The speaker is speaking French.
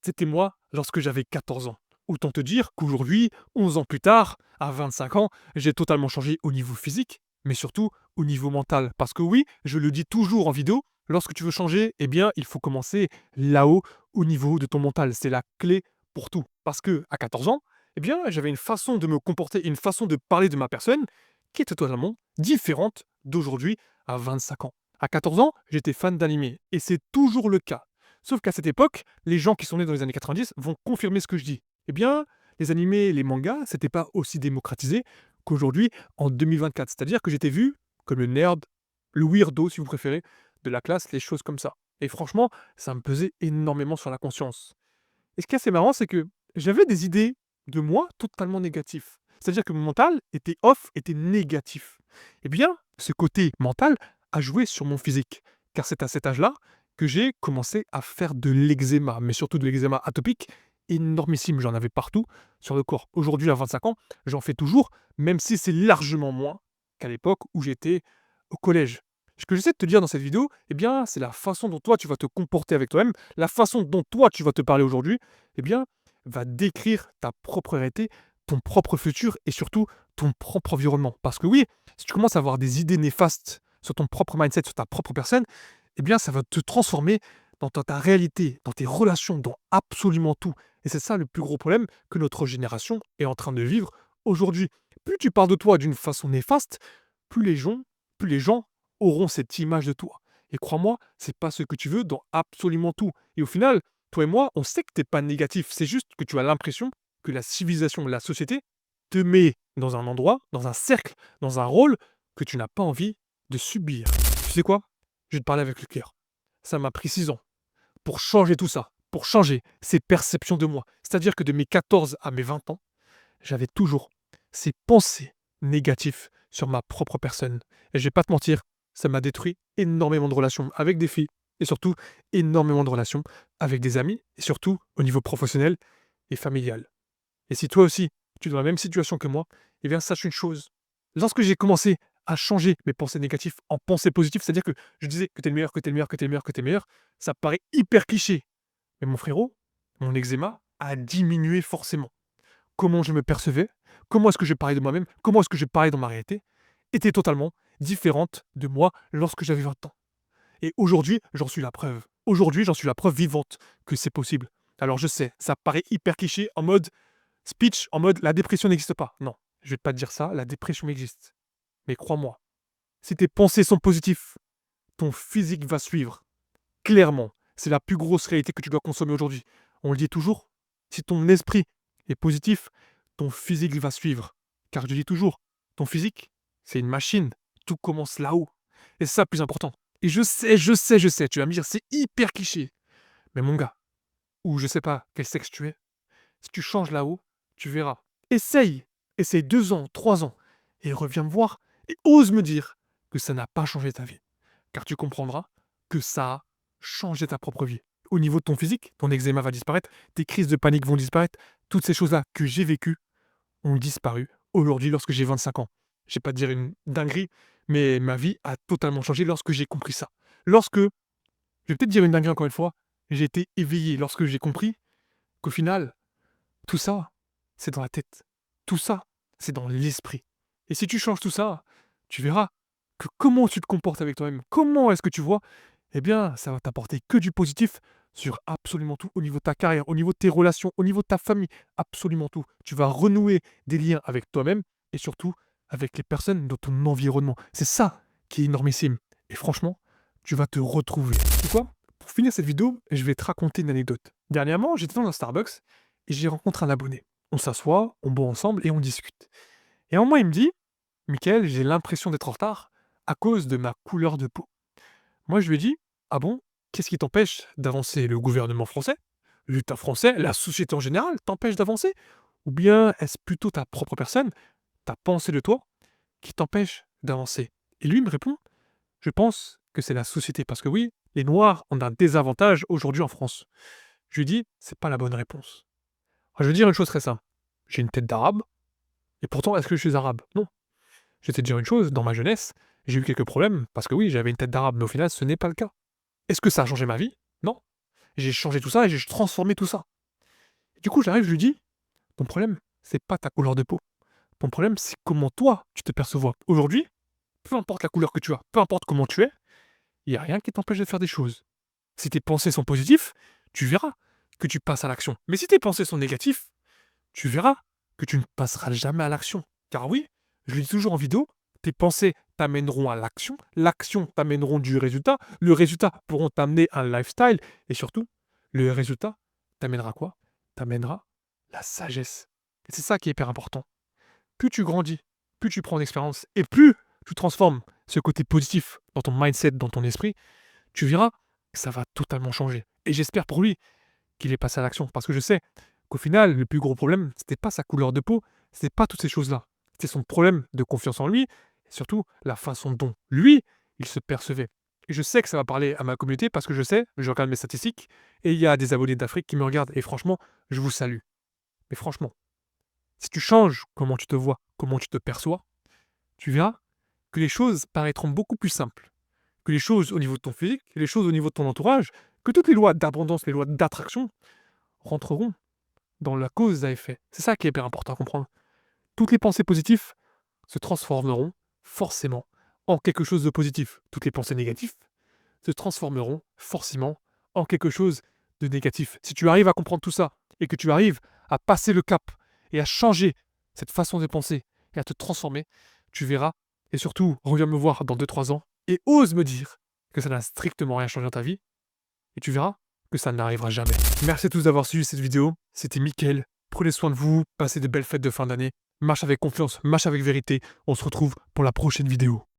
C'était moi lorsque j'avais 14 ans. Autant te dire qu'aujourd'hui, 11 ans plus tard, à 25 ans, j'ai totalement changé au niveau physique, mais surtout au niveau mental. Parce que oui, je le dis toujours en vidéo, lorsque tu veux changer, eh bien, il faut commencer là-haut, au niveau de ton mental. C'est la clé pour tout. Parce que à 14 ans, eh bien, j'avais une façon de me comporter, une façon de parler de ma personne qui était totalement différente d'aujourd'hui à 25 ans. À 14 ans, j'étais fan d'animé, et c'est toujours le cas. Sauf qu'à cette époque, les gens qui sont nés dans les années 90 vont confirmer ce que je dis. Eh bien, les animés et les mangas, c'était pas aussi démocratisé qu'aujourd'hui en 2024. C'est-à-dire que j'étais vu comme le nerd, le weirdo si vous préférez, de la classe, les choses comme ça. Et franchement, ça me pesait énormément sur la conscience. Et ce qui est assez marrant, c'est que j'avais des idées de moi totalement négatives. C'est-à-dire que mon mental était off, était négatif. Eh bien, ce côté mental a joué sur mon physique. Car c'est à cet âge-là que j'ai commencé à faire de l'eczéma, mais surtout de l'eczéma atopique énormissime. J'en avais partout sur le corps. Aujourd'hui, à 25 ans, j'en fais toujours, même si c'est largement moins qu'à l'époque où j'étais au collège. Ce que j'essaie de te dire dans cette vidéo, eh bien, c'est la façon dont toi tu vas te comporter avec toi-même, la façon dont toi tu vas te parler aujourd'hui, eh bien, va décrire ta propre réalité, ton propre futur et surtout ton propre environnement. Parce que oui, si tu commences à avoir des idées néfastes sur ton propre mindset, sur ta propre personne, eh bien, ça va te transformer dans ta réalité, dans tes relations, dans absolument tout. Et c'est ça le plus gros problème que notre génération est en train de vivre aujourd'hui. Plus tu parles de toi d'une façon néfaste, plus les gens, plus les gens auront cette image de toi. Et crois-moi, c'est pas ce que tu veux dans absolument tout. Et au final, toi et moi, on sait que t'es pas négatif. C'est juste que tu as l'impression que la civilisation, la société, te met dans un endroit, dans un cercle, dans un rôle que tu n'as pas envie de subir. Tu sais quoi? Je vais te parler avec le cœur. Ça m'a pris 6 ans pour changer tout ça, pour changer ces perceptions de moi. C'est-à-dire que de mes 14 à mes 20 ans, j'avais toujours ces pensées négatives sur ma propre personne. Et je vais pas te mentir, ça m'a détruit énormément de relations avec des filles et surtout énormément de relations avec des amis et surtout au niveau professionnel et familial. Et si toi aussi, tu es dans la même situation que moi, eh bien sache une chose. Lorsque j'ai commencé à changer mes pensées négatives en pensées positives, c'est-à-dire que je disais que t'es le meilleur, que t'es le meilleur, que t'es le meilleur, que t'es le meilleur, ça paraît hyper cliché. Mais mon frérot, mon eczéma a diminué forcément. Comment je me percevais, comment est-ce que je parlais de moi-même, comment est-ce que je parlais dans ma réalité, était totalement différente de moi lorsque j'avais 20 ans. Et aujourd'hui, j'en suis la preuve. Aujourd'hui, j'en suis la preuve vivante que c'est possible. Alors je sais, ça paraît hyper cliché en mode speech, en mode la dépression n'existe pas. Non, je vais pas te dire ça, la dépression existe. Mais crois-moi, si tes pensées sont positives, ton physique va suivre. Clairement, c'est la plus grosse réalité que tu dois consommer aujourd'hui. On le dit toujours, si ton esprit est positif, ton physique va suivre. Car je dis toujours, ton physique, c'est une machine. Tout commence là-haut. Et c'est ça le plus important. Et je sais, tu vas me dire, c'est hyper cliché. Mais mon gars, ou je sais pas quel sexe tu es, si tu changes là-haut, tu verras. Essaye, essaye 2 ans, 3 ans, et reviens me voir, et ose me dire que ça n'a pas changé ta vie. Car tu comprendras que ça a changé ta propre vie. Au niveau de ton physique, ton eczéma va disparaître, tes crises de panique vont disparaître, toutes ces choses-là que j'ai vécues ont disparu aujourd'hui lorsque j'ai 25 ans. Je vais pas te dire une dinguerie, mais ma vie a totalement changé lorsque j'ai compris ça. Lorsque, je vais peut-être dire une dinguerie encore une fois, j'ai été éveillé lorsque j'ai compris qu'au final, tout ça, c'est dans la tête. Tout ça, c'est dans l'esprit. Et si tu changes tout ça, tu verras que comment tu te comportes avec toi-même, comment est-ce que tu vois, eh bien, ça va t'apporter que du positif sur absolument tout, au niveau de ta carrière, au niveau de tes relations, au niveau de ta famille, absolument tout. Tu vas renouer des liens avec toi-même et surtout avec les personnes de ton environnement. C'est ça qui est énormissime. Et franchement, tu vas te retrouver. Tu sais quoi? Pour finir cette vidéo, je vais te raconter une anecdote. Dernièrement, j'étais dans un Starbucks et j'y rencontre un abonné. On s'assoit, on boit ensemble et on discute. Et à un moment, il me dit: «Michael, j'ai l'impression d'être en retard à cause de ma couleur de peau». Moi, je lui ai dit: «Ah bon? Qu'est-ce qui t'empêche d'avancer? Le gouvernement français, l'État français, la société en général t'empêche d'avancer? Ou bien est-ce plutôt ta propre personne, ta pensée de toi, qui t'empêche d'avancer?» Et lui me répond: «Je pense que c'est la société parce que oui, les noirs ont un désavantage aujourd'hui en France». Je lui dis: «C'est pas la bonne réponse. Je veux dire une chose très simple, j'ai une tête d'arabe et pourtant est-ce que je suis arabe? Non. Je vais te dire une chose, dans ma jeunesse, j'ai eu quelques problèmes parce que oui, j'avais une tête d'arabe, mais au final, ce n'est pas le cas. Est-ce que ça a changé ma vie? Non. J'ai changé tout ça et j'ai transformé tout ça. Du coup, j'arrive, je lui dis, ton problème, c'est pas ta couleur de peau. Ton problème, c'est comment toi, tu te perçois. Aujourd'hui, peu importe la couleur que tu as, peu importe comment tu es, il y a rien qui t'empêche de faire des choses. Si tes pensées sont positives, tu verras que tu passes à l'action. Mais si tes pensées sont négatives, tu verras que tu ne passeras jamais à l'action. Car oui, je le dis toujours en vidéo, tes pensées t'amèneront à l'action t'amèneront du résultat, le résultat pourront t'amener un lifestyle, et surtout, le résultat t'amènera quoi? T'amènera la sagesse. Et c'est ça qui est hyper important. Plus tu grandis, plus tu prends d'expérience, et plus tu transformes ce côté positif dans ton mindset, dans ton esprit, tu verras que ça va totalement changer. Et j'espère pour lui qu'il est passé à l'action, parce que je sais qu'au final, le plus gros problème, c'était pas sa couleur de peau, c'était pas toutes ces choses-là. C'était son problème de confiance en lui, et surtout la façon dont lui, il se percevait. Et je sais que ça va parler à ma communauté, parce que je regarde mes statistiques, et il y a des abonnés d'Afrique qui me regardent, et franchement, je vous salue. Mais franchement, si tu changes comment tu te vois, comment tu te perçois, tu verras que les choses paraîtront beaucoup plus simples. Que les choses au niveau de ton physique, les choses au niveau de ton entourage, que toutes les lois d'abondance, les lois d'attraction rentreront dans la cause à effet. C'est ça qui est hyper important à comprendre. Toutes les pensées positives se transformeront forcément en quelque chose de positif. Toutes les pensées négatives se transformeront forcément en quelque chose de négatif. Si tu arrives à comprendre tout ça et que tu arrives à passer le cap et à changer cette façon de penser et à te transformer, tu verras. Et surtout, reviens me voir dans 2-3 ans et ose me dire que ça n'a strictement rien changé dans ta vie. Et tu verras que ça n'arrivera jamais. Merci à tous d'avoir suivi cette vidéo. C'était Mickaël. Prenez soin de vous, passez de belles fêtes de fin d'année. Marche avec confiance, marche avec vérité. On se retrouve pour la prochaine vidéo.